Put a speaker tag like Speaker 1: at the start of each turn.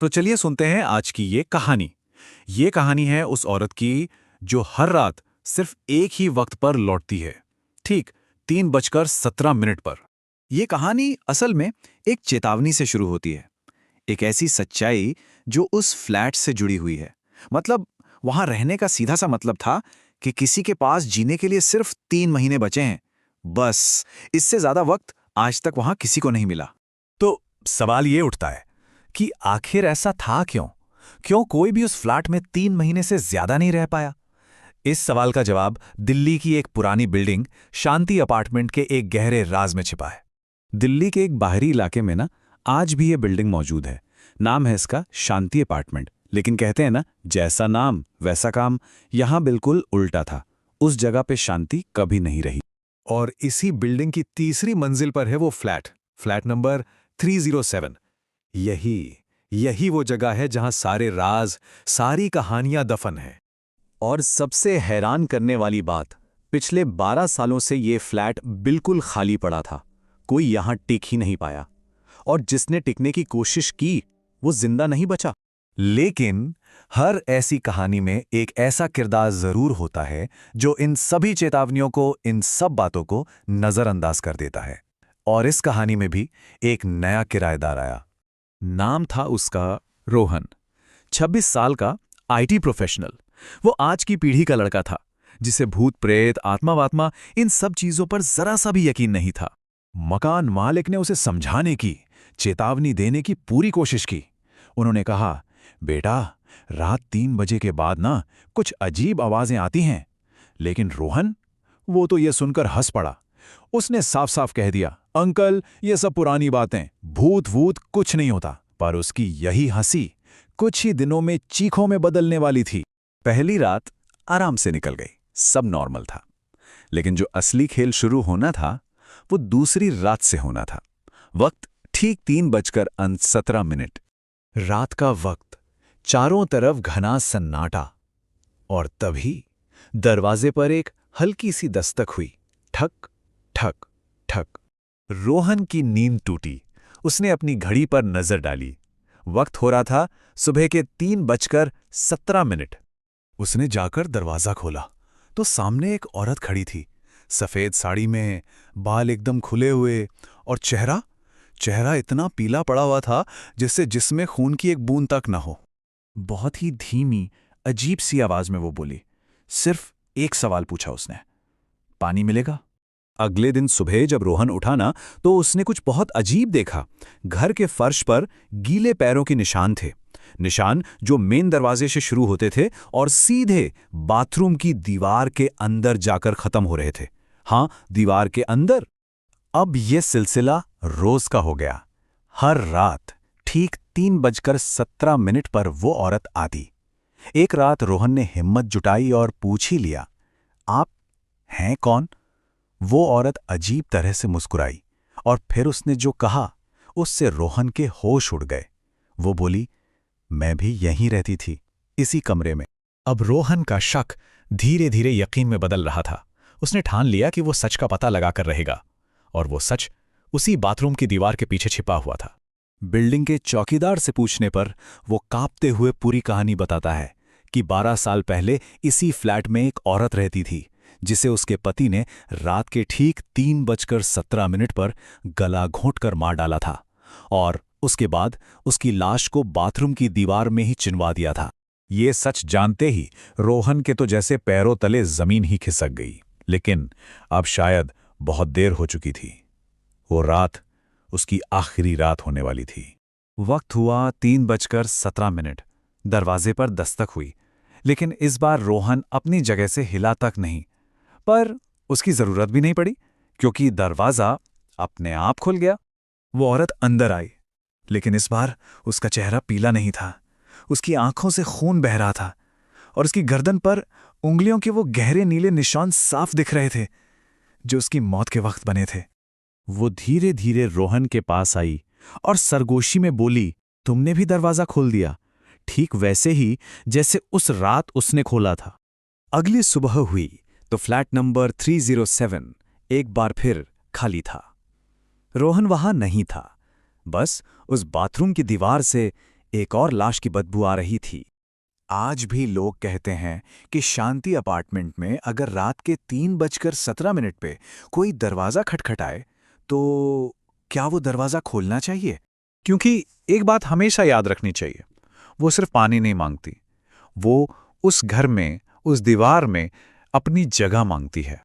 Speaker 1: तो चलिए सुनते हैं आज की ये कहानी। ये कहानी है उस औरत की जो हर रात सिर्फ एक ही वक्त पर लौटती है, ठीक 3:17 पर।
Speaker 2: ये कहानी असल में एक चेतावनी से शुरू होती है। एक ऐसी सच्चाई जो उस फ्लैट से जुड़ी हुई है। मतलब वहां रहने का सीधा सा मतलब था कि किसी के पास जीने के लिए सिर्फ 3 महीने बचे हैं। बस इससे ज्यादा वक्त आज तक वहां किसी को नहीं मिला।
Speaker 1: तो सवाल ये उठता है कि आखिर ऐसा था क्यों? क्यों कोई भी उस फ्लैट में 3 महीने से ज्यादा नहीं रह पाया? इस सवाल का जवाब दिल्ली की एक पुरानी बिल्डिंग शांति अपार्टमेंट के एक गहरे राज में छिपा है। दिल्ली के एक बाहरी इलाके में ना आज भी ये बिल्डिंग मौजूद है। नाम है इसका शांति अपार्टमेंट। लेकिन कहते हैं ना, जैसा नाम वैसा काम। यहां बिल्कुल उल्टा था। उस जगह पे शांति कभी नहीं रही।
Speaker 3: और इसी बिल्डिंग की तीसरी मंजिल पर है वो फ्लैट नंबर 307। यही वो जगह है जहां सारे राज, सारी कहानियां दफन हैं।
Speaker 2: और सबसे हैरान करने वाली बात, पिछले 12 सालों से ये फ्लैट बिल्कुल खाली पड़ा था। कोई यहां टिक ही नहीं पाया। और जिसने टिकने की कोशिश की वो जिंदा नहीं बचा।
Speaker 3: लेकिन हर ऐसी कहानी में एक ऐसा किरदार जरूर होता है जो इन सभी चेतावनियों को, इन सब बातों को नजरअंदाज कर देता है। और इस कहानी में भी एक नया किराएदार आया।
Speaker 1: नाम था उसका रोहन। 26 साल का आईटी प्रोफेशनल। वो आज की पीढ़ी का लड़का था जिसे भूत प्रेत, आत्मा वात्मा इन सब चीजों पर जरा सा भी यकीन नहीं था।
Speaker 3: मकान मालिक ने उसे समझाने की, चेतावनी देने की पूरी कोशिश की। उन्होंने कहा, बेटा, रात 3 बजे के बाद ना कुछ अजीब आवाजें आती हैं। लेकिन रोहन, वो तो ये सुनकर हंस पड़ा। उसने साफ साफ कह दिया, अंकल, ये सब पुरानी बातें, भूत वूत कुछ नहीं होता। पर उसकी यही हंसी कुछ ही दिनों में चीखों में बदलने वाली थी।
Speaker 2: पहली रात आराम से निकल गई, सब नॉर्मल था। लेकिन जो असली खेल शुरू होना था वो दूसरी रात से होना था। वक्त ठीक 3:17।
Speaker 3: रात का वक्त, चारों तरफ घना सन्नाटा। और तभी दरवाजे पर एक हल्की सी दस्तक हुई। ठक ठक ठक। रोहन की नींद टूटी। उसने अपनी घड़ी पर नजर डाली। वक्त हो रहा था सुबह के 3:17। उसने जाकर दरवाजा खोला तो सामने एक औरत खड़ी थी। सफेद साड़ी में, बाल एकदम खुले हुए, और चेहरा इतना पीला पड़ा हुआ था जिससे जिसमें खून की एक बूंद तक न हो। बहुत ही धीमी, अजीब सी आवाज में वो बोली। सिर्फ एक सवाल पूछा उसने, पानी मिलेगा?
Speaker 2: अगले दिन सुबह जब रोहन उठा ना तो उसने कुछ बहुत अजीब देखा। घर के फर्श पर गीले पैरों के निशान थे। निशान जो मेन दरवाजे से शुरू होते थे और सीधे बाथरूम की दीवार के अंदर जाकर खत्म हो रहे थे। हाँ, दीवार के अंदर। अब यह सिलसिला रोज का हो गया। हर रात ठीक 3:17 पर वो औरत आती। एक रात रोहन ने हिम्मत जुटाई और पूछ ही लिया, आप हैं कौन? वो औरत अजीब तरह से मुस्कुराई और फिर उसने जो कहा उससे रोहन के होश उड़ गए। वो बोली, मैं भी यहीं रहती थी, इसी कमरे में।
Speaker 1: अब रोहन का शक धीरे धीरे यकीन में बदल रहा था। उसने ठान लिया कि वो सच का पता लगाकर रहेगा। और वो सच उसी बाथरूम की दीवार के पीछे छिपा हुआ था।
Speaker 2: बिल्डिंग के चौकीदार से पूछने पर वो कांपते हुए पूरी कहानी बताता है कि 12 साल पहले इसी फ्लैट में एक औरत रहती थी जिसे उसके पति ने रात के ठीक 3:17 पर गला घोंटकर मार डाला था। और उसके बाद उसकी लाश को बाथरूम की दीवार में ही चिनवा दिया था।
Speaker 3: ये सच जानते ही रोहन के तो जैसे पैरों तले जमीन ही खिसक गई। लेकिन अब शायद बहुत देर हो चुकी थी। वो रात उसकी आखिरी रात होने वाली थी।
Speaker 2: वक्त हुआ 3:17। दरवाजे पर दस्तक हुई। लेकिन इस बार रोहन अपनी जगह से हिला तक नहीं। पर उसकी जरूरत भी नहीं पड़ी क्योंकि दरवाजा अपने आप खुल गया। वो औरत अंदर आई। लेकिन इस बार उसका चेहरा पीला नहीं था। उसकी आंखों से खून बह रहा था और उसकी गर्दन पर उंगलियों के वो गहरे नीले निशान साफ दिख रहे थे जो उसकी मौत के वक्त बने थे। वो धीरे धीरे रोहन के पास आई और सरगोशी में बोली, तुमने भी दरवाजा खोल दिया, ठीक वैसे ही जैसे उस रात उसने खोला था। अगली सुबह हुई तो फ्लैट नंबर 307 एक बार फिर खाली था। रोहन वहां नहीं था। बस उस बाथरूम की दीवार से
Speaker 1: एक और लाश की बदबू आ रही थी। आज भी लोग कहते हैं कि शांति अपार्टमेंट में अगर रात के 3:17 पे कोई दरवाज़ा खटखटाए तो क्या वो दरवाज़ा खोलना चाहिए?
Speaker 2: क्योंकि एक बात हमेशा याद रखनी चाहिए, वो सिर्फ पानी नहीं मांगती, वो उस घर में, उस दीवार में अपनी जगह मांगती है।